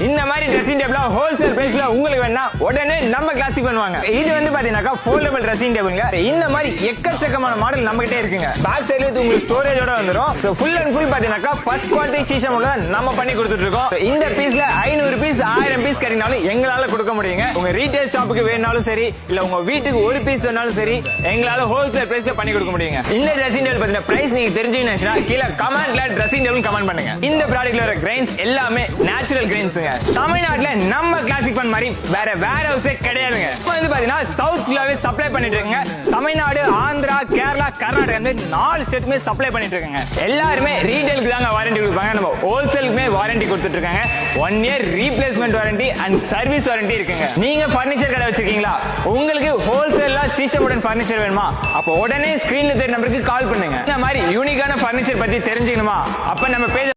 இந்த மாதிரி dressing table wholesale பிரைஸ்ல உங்களுக்கு வேணா உடனே நம்ம கிளாசிக் பண்ணுவாங்க. இது வந்து பாத்தீங்கன்னா ஃபோல்டபிள் ட்ரெஸ்ஸிங் டேபிள்ங்க. இந்த மாதிரி எக்கச்சக்கமான மாடல் நம்ம கிட்டே இருக்குங்க. பேக் சைடுல உங்களுக்கு ஸ்டோரேஜோட வந்துரும். சோ ஃபுல் அண்ட் ஃபுல் பாத்தீங்கன்னா ஃபர்ஸ்ட் குவாலிட்டி சீசம் உள்ள நம்ம பண்ணி கொடுத்துட்டு இருக்கோம். இந்த பீஸ்ல 500 பீஸ் 1000 பீஸ் கட்டினாலும் எங்களால கொடுக்க முடியுங்க. உங்க ரீட்டைல் ஷாப்புக்கு வேணாலும் சரி, இல்ல உங்க வீட்டுக்கு ஒரு பீஸ் வேணாலும் சரி, எங்களால ஹோல்சேல் பிரைஸ்ல பண்ணி கொடுக்க முடியுங்க. இந்த ட்ரெஸ்ஸிங் டேபிள் பத்தின பிரைஸ் நீங்க தெரிஞ்சுக்கணும்னா கீழ கமெண்ட்ல ட்ரெஸ்ஸிங் டேபிள் கமெண்ட் பண்ணுங்க. இந்த ப்ராடக்ட்ல வர கிரெயின்ஸ் எல்லாமே நேச்சுரல் கிரெயின்ஸ்ங்க. தமிழ்நாட்டுல நம்ம கிளாசிக் பண்ண மாதிரி வேற ஹவுஸே கிடையாதுங்க. இப்போ வந்து பாத்தீங்கன்னா சவுத் ஃபுல்லாவே சப்ளை பண்ணிட்டு இருக்காங்க. தமிழ்நாடு, ஆந்திரா, கேரளா, கர்நாடகா இந்த 4 ஸ்டேட்டுமே சப்ளை பண்ணிட்டு இருக்காங்க. எல்லாருமே ரீட்டைலுக்கு தாங்க வாரண்டி கொடுப்பாங்க. நம்ம ஹோல்சேலுக்குமே வாரண்டி கொடுத்துட்டு இருக்காங்க. 1 year replacement warranty and service warranty இருக்குங்க. நீங்க பர்னிச்சர் கடை வச்சிருக்கீங்களா? உங்களுக்கு ஹோல்சேலா சீசமுடன் பர்னிச்சர் வேணுமா? அப்போ உடனே ஸ்கிரீன்ல தெரிய நம்பருக்கு கால் பண்ணுங்க. இந்த மாதிரி யூனிக்கான பர்னிச்சர் பத்தி தெரிஞ்சுக்கணுமா? அப்ப நம்ம பேஜ்